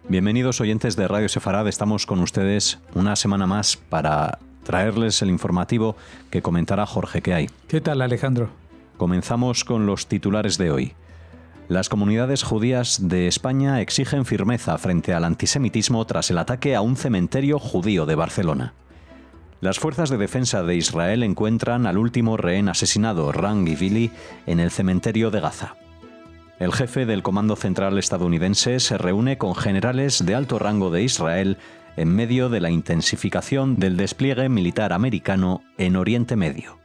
Bienvenidos oyentes de Radio Sefarad, estamos con ustedes una semana más para traerles el informativo que comentará Jorge. ¿Qué hay? ¿Qué tal, Alejandro? Comenzamos con los titulares de hoy. Las comunidades judías de España exigen firmeza frente al antisemitismo tras el ataque a un cementerio judío de Barcelona. Las fuerzas de defensa de Israel encuentran al último rehén asesinado, Ran Givili, en el cementerio de Gaza. El jefe del Comando Central estadounidense se reúne con generales de alto rango de Israel en medio de la intensificación del despliegue militar americano en Oriente Medio.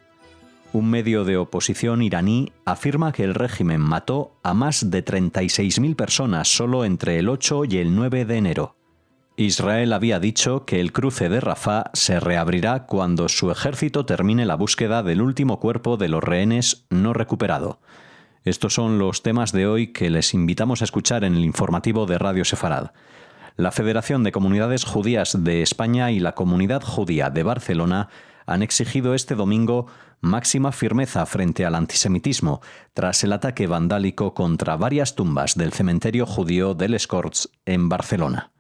Un medio de oposición iraní afirma que el régimen mató a más de 36.000 personas solo entre el 8 y el 9 de enero. Israel había dicho que el cruce de Rafah se reabrirá cuando su ejército termine la búsqueda del último cuerpo de los rehenes no recuperado. Estos son los temas de hoy que les invitamos a escuchar en el informativo de Radio Sefarad. La Federación de Comunidades Judías de España y la Comunidad Judía de Barcelona han exigido este domingo máxima firmeza frente al antisemitismo tras el ataque vandálico contra varias tumbas del cementerio judío de Les Corts en Barcelona.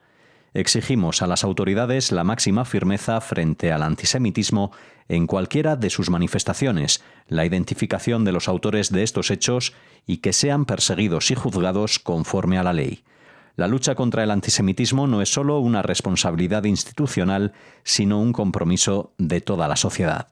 Exigimos a las autoridades la máxima firmeza frente al antisemitismo en cualquiera de sus manifestaciones, la identificación de los autores de estos hechos y que sean perseguidos y juzgados conforme a la ley. La lucha contra el antisemitismo no es solo una responsabilidad institucional, sino un compromiso de toda la sociedad.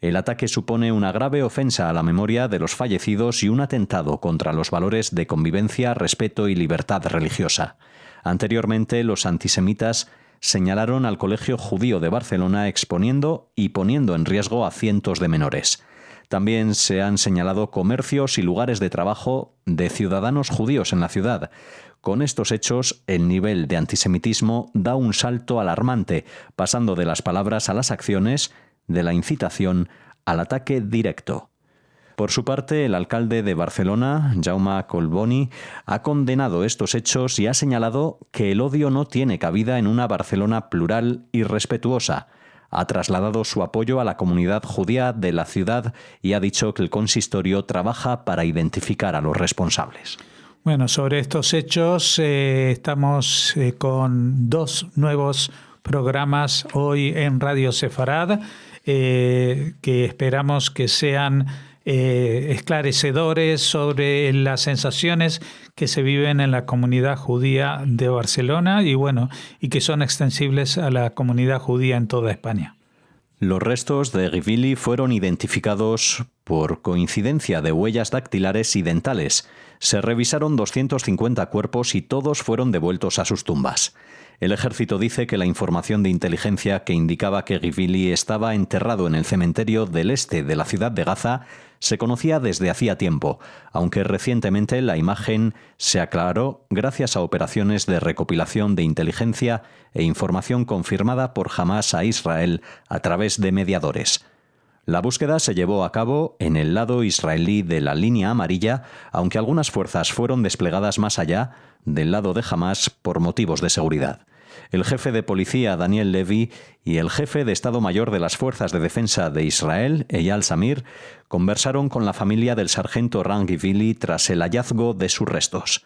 El ataque supone una grave ofensa a la memoria de los fallecidos y un atentado contra los valores de convivencia, respeto y libertad religiosa. Anteriormente, los antisemitas señalaron al Colegio Judío de Barcelona exponiendo y poniendo en riesgo a cientos de menores. También se han señalado comercios y lugares de trabajo de ciudadanos judíos en la ciudad. Con estos hechos, el nivel de antisemitismo da un salto alarmante, pasando de las palabras a las acciones, de la incitación al ataque directo. Por su parte, el alcalde de Barcelona, Jaume Collboni, ha condenado estos hechos y ha señalado que el odio no tiene cabida en una Barcelona plural y respetuosa. Ha trasladado su apoyo a la comunidad judía de la ciudad y ha dicho que el consistorio trabaja para identificar a los responsables. Bueno, sobre estos hechos estamos con dos nuevos programas hoy en Radio Sefarad que esperamos que sean esclarecedores sobre las sensaciones que se viven en la comunidad judía de Barcelona y que son extensibles a la comunidad judía en toda España. Los restos de Givili fueron identificados por coincidencia de huellas dactilares y dentales. Se revisaron 250 cuerpos y todos fueron devueltos a sus tumbas. El ejército dice que la información de inteligencia que indicaba que Givili estaba enterrado en el cementerio del este de la ciudad de Gaza se conocía desde hacía tiempo, aunque recientemente la imagen se aclaró gracias a operaciones de recopilación de inteligencia e información confirmada por Hamás a Israel a través de mediadores. La búsqueda se llevó a cabo en el lado israelí de la línea amarilla, aunque algunas fuerzas fueron desplegadas más allá, del lado de Hamás, por motivos de seguridad. El jefe de policía, Daniel Levy, y el jefe de Estado Mayor de las Fuerzas de Defensa de Israel, Eyal Zamir, conversaron con la familia del sargento Ran Givili tras el hallazgo de sus restos.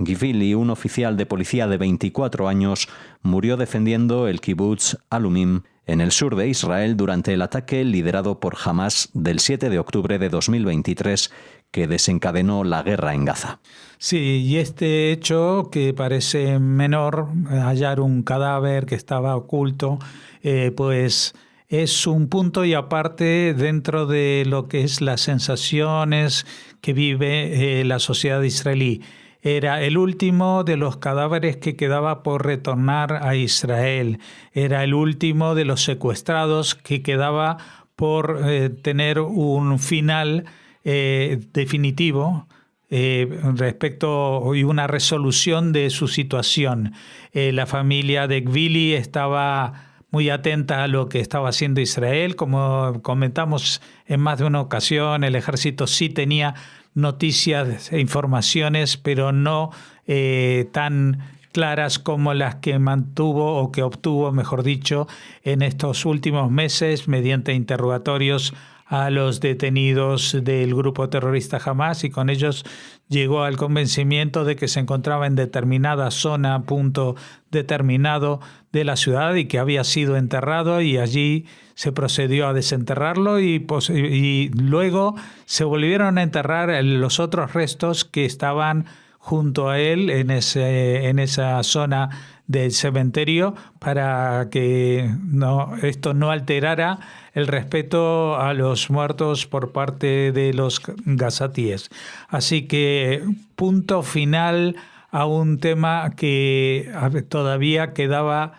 Givili, un oficial de policía de 24 años, murió defendiendo el kibutz Alumim en el sur de Israel durante el ataque liderado por Hamás del 7 de octubre de 2023 que desencadenó la guerra en Gaza. Sí, y este hecho que parece menor, hallar un cadáver que estaba oculto, pues es un punto y aparte dentro de lo que es las sensaciones que vive la sociedad israelí. Era el último de los cadáveres que quedaba por retornar a Israel. Era el último de los secuestrados que quedaba por tener un final definitivo respecto y una resolución de su situación. La familia de Givili estaba muy atenta a lo que estaba haciendo Israel. Como comentamos en más de una ocasión, el ejército sí tenía noticias e informaciones, pero no tan claras como las que mantuvo o que obtuvo, mejor dicho, en estos últimos meses mediante interrogatorios a los detenidos del grupo terrorista Hamás, y con ellos llegó al convencimiento de que se encontraba en determinada zona, punto determinado de la ciudad, y que había sido enterrado, y allí se procedió a desenterrarlo y luego se volvieron a enterrar los otros restos que estaban junto a él en esa zona del cementerio, para que esto no alterara el respeto a los muertos por parte de los gazatíes. Así que punto final a un tema que todavía quedaba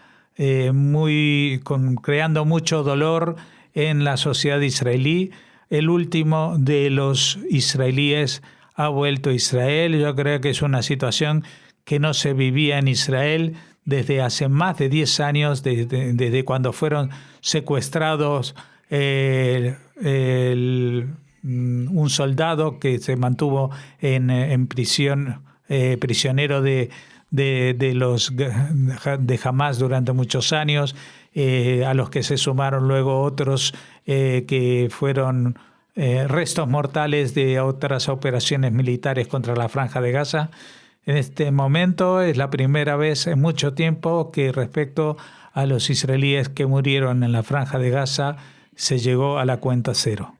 creando mucho dolor en la sociedad israelí. El último de los israelíes ha vuelto a Israel. Yo creo que es una situación que no se vivía en Israel desde hace más de 10 años, desde cuando fueron secuestrados un soldado que se mantuvo en prisión, prisionero de Hamás durante muchos años, a los que se sumaron luego otros que fueron restos mortales de otras operaciones militares contra la Franja de Gaza. En este momento es la primera vez en mucho tiempo que respecto a los israelíes que murieron en la Franja de Gaza se llegó a la cuenta cero.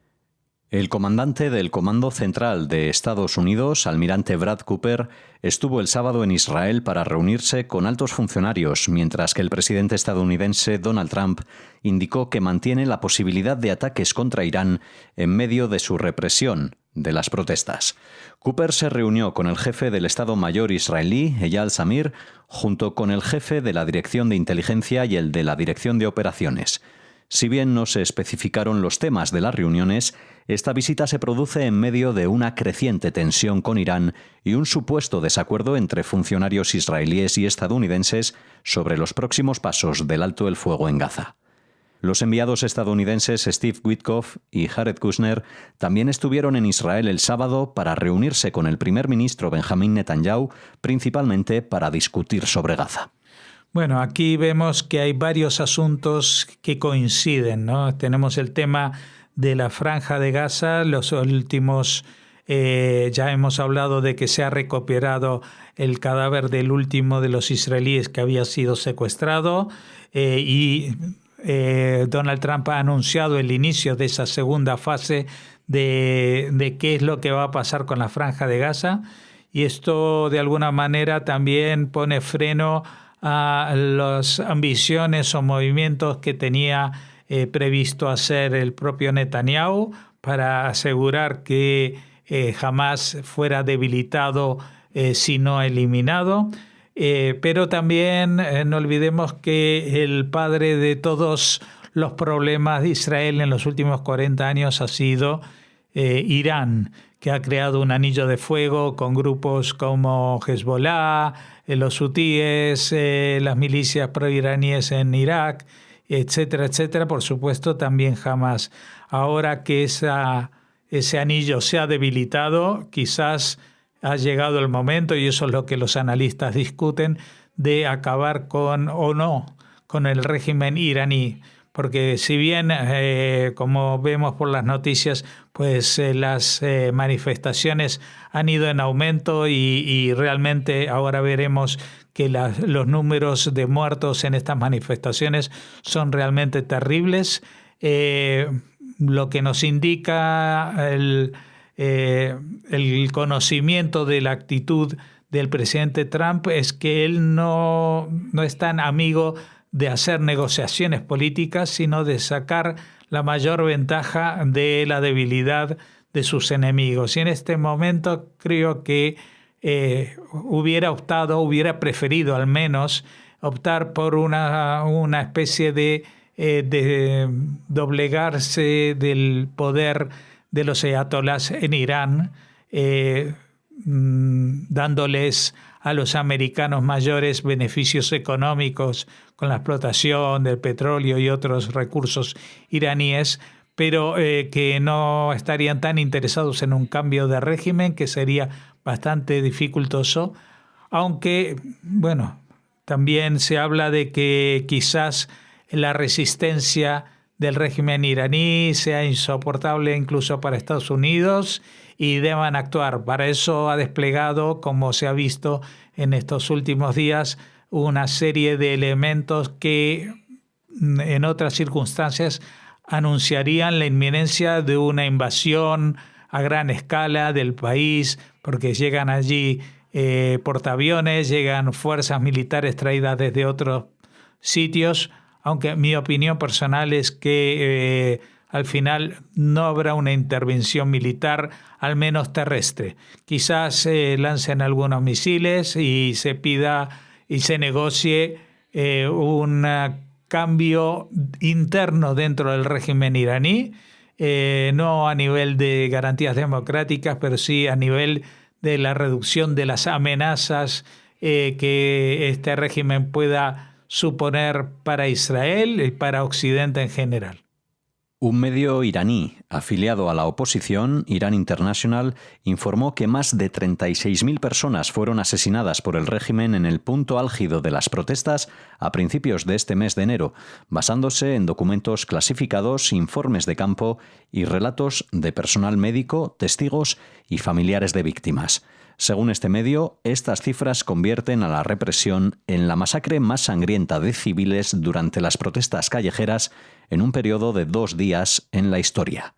El comandante del Comando Central de Estados Unidos, almirante Brad Cooper, estuvo el sábado en Israel para reunirse con altos funcionarios, mientras que el presidente estadounidense Donald Trump indicó que mantiene la posibilidad de ataques contra Irán en medio de su represión de las protestas. Cooper se reunió con el jefe del Estado Mayor israelí, Eyal Zamir, junto con el jefe de la Dirección de Inteligencia y el de la Dirección de Operaciones. Si bien no se especificaron los temas de las reuniones, esta visita se produce en medio de una creciente tensión con Irán y un supuesto desacuerdo entre funcionarios israelíes y estadounidenses sobre los próximos pasos del alto el fuego en Gaza. Los enviados estadounidenses Steve Witkoff y Jared Kushner también estuvieron en Israel el sábado para reunirse con el primer ministro Benjamín Netanyahu, principalmente para discutir sobre Gaza. Bueno, aquí vemos que hay varios asuntos que coinciden, ¿no? Tenemos el tema de la Franja de Gaza. Los últimos, ya hemos hablado de que se ha recuperado el cadáver del último de los israelíes que había sido secuestrado, y Donald Trump ha anunciado el inicio de esa segunda fase de qué es lo que va a pasar con la Franja de Gaza, y esto de alguna manera también pone freno a las ambiciones o movimientos que tenía previsto hacer el propio Netanyahu para asegurar que jamás fuera debilitado, sino eliminado. Pero también no olvidemos que el padre de todos los problemas de Israel en los últimos 40 años ha sido Irán, que ha creado un anillo de fuego con grupos como Hezbollah, los hutíes, las milicias proiraníes en Irak, etcétera, etcétera. Por supuesto, también Hamás. Ahora que ese anillo se ha debilitado, quizás ha llegado el momento, y eso es lo que los analistas discuten, de acabar con el régimen iraní. Porque si bien, como vemos por las noticias, pues las manifestaciones han ido en aumento y realmente ahora veremos que los números de muertos en estas manifestaciones son realmente terribles. Lo que nos indica el conocimiento de la actitud del presidente Trump es que él no es tan amigo de hacer negociaciones políticas, sino de sacar la mayor ventaja de la debilidad de sus enemigos. Y en este momento creo que hubiera preferido al menos optar por una especie de doblegarse del poder de los ayatolás en Irán, dándoles a los americanos mayores beneficios económicos con la explotación del petróleo y otros recursos iraníes, pero que no estarían tan interesados en un cambio de régimen, que sería bastante dificultoso, aunque, bueno, también se habla de que quizás la resistencia del régimen iraní sea insoportable incluso para Estados Unidos y deban actuar. Para eso ha desplegado, como se ha visto en estos últimos días, una serie de elementos que en otras circunstancias anunciarían la inminencia de una invasión a gran escala del país, porque llegan allí portaaviones, llegan fuerzas militares traídas desde otros sitios, aunque mi opinión personal es que al final no habrá una intervención militar, al menos terrestre. Quizás lancen algunos misiles y se pida y se negocie un cambio interno dentro del régimen iraní, no a nivel de garantías democráticas, pero sí a nivel de la reducción de las amenazas que este régimen pueda suponer para Israel y para Occidente en general. Un medio iraní afiliado a la oposición, Iran International, informó que más de 36.000 personas fueron asesinadas por el régimen en el punto álgido de las protestas a principios de este mes de enero, basándose en documentos clasificados, informes de campo y relatos de personal médico, testigos y familiares de víctimas. Según este medio, estas cifras convierten a la represión en la masacre más sangrienta de civiles durante las protestas callejeras en un periodo de 2 días en la historia.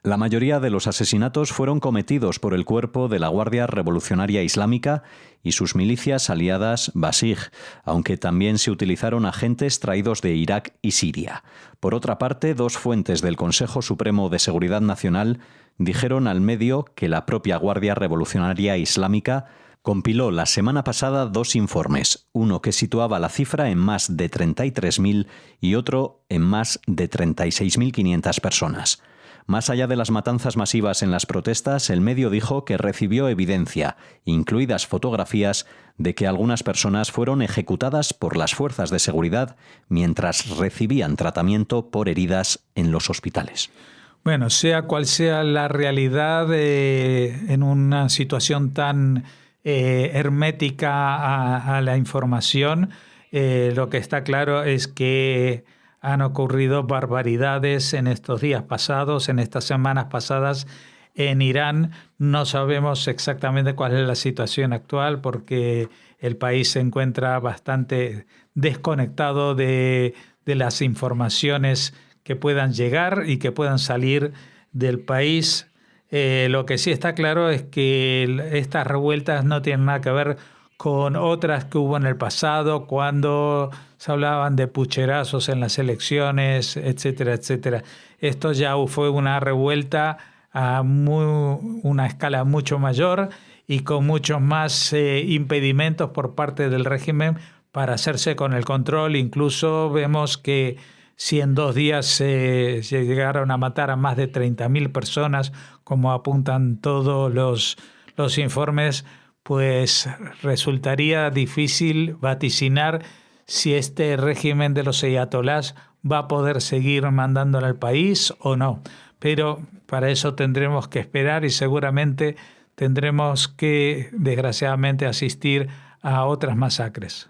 La mayoría de los asesinatos fueron cometidos por el cuerpo de la Guardia Revolucionaria Islámica y sus milicias aliadas Basij, aunque también se utilizaron agentes traídos de Irak y Siria. Por otra parte, 2 fuentes del Consejo Supremo de Seguridad Nacional dijeron al medio que la propia Guardia Revolucionaria Islámica compiló la semana pasada 2 informes, uno que situaba la cifra en más de 33.000 y otro en más de 36.500 personas. Más allá de las matanzas masivas en las protestas, el medio dijo que recibió evidencia, incluidas fotografías, de que algunas personas fueron ejecutadas por las fuerzas de seguridad mientras recibían tratamiento por heridas en los hospitales. Bueno, sea cual sea la realidad en una situación tan hermética a la información, lo que está claro es que han ocurrido barbaridades en estos días pasados, en estas semanas pasadas en Irán. No sabemos exactamente cuál es la situación actual porque el país se encuentra bastante desconectado de las informaciones que puedan llegar y que puedan salir del país. Lo que sí está claro es que estas revueltas no tienen nada que ver con otras que hubo en el pasado, cuando se hablaban de pucherazos en las elecciones, etcétera, etcétera. Esto ya fue una revuelta a una escala mucho mayor y con muchos más impedimentos por parte del régimen para hacerse con el control. Incluso vemos que si en 2 días se llegaron a matar a más de 30.000 personas, como apuntan todos los informes, pues resultaría difícil vaticinar si este régimen de los ayatolás va a poder seguir mandando al país o no. Pero para eso tendremos que esperar y seguramente tendremos que, desgraciadamente, asistir a otras masacres.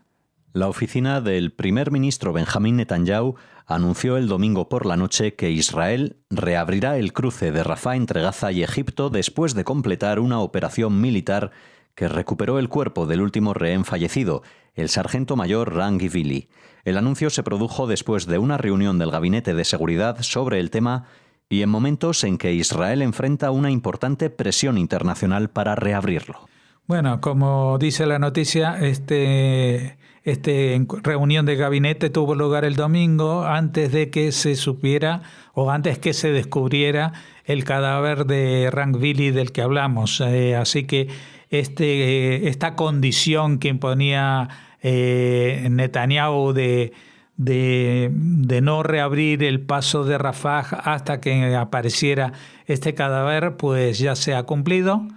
La oficina del primer ministro Benjamín Netanyahu anunció el domingo por la noche que Israel reabrirá el cruce de Rafah entre Gaza y Egipto después de completar una operación militar que recuperó el cuerpo del último rehén fallecido, el sargento mayor Ran Givili. El anuncio se produjo después de una reunión del Gabinete de Seguridad sobre el tema y en momentos en que Israel enfrenta una importante presión internacional para reabrirlo. Bueno, como dice la noticia, esta reunión de gabinete tuvo lugar el domingo antes de que se supiera o antes que se descubriera el cadáver de Ran Givili del que hablamos. Así que esta condición que imponía Netanyahu de no reabrir el paso de Rafah hasta que apareciera este cadáver, pues ya se ha cumplido.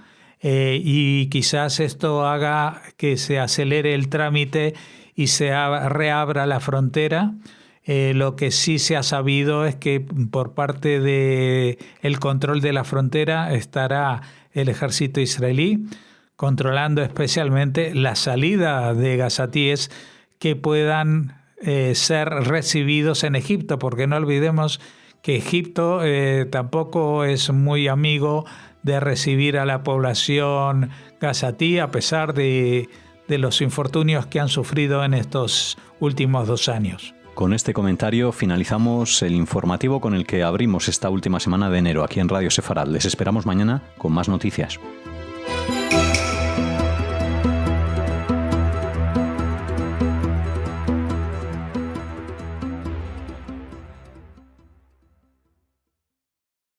Y quizás esto haga que se acelere el trámite y se reabra la frontera. Lo que sí se ha sabido es que por parte del control de la frontera estará el ejército israelí, controlando especialmente la salida de gazatíes que puedan ser recibidos en Egipto, porque no olvidemos que Egipto tampoco es muy amigo de recibir a la población gazatí, a pesar de los infortunios que han sufrido en estos últimos 2 años. Con este comentario finalizamos el informativo con el que abrimos esta última semana de enero aquí en Radio Sefarad. Les esperamos mañana con más noticias.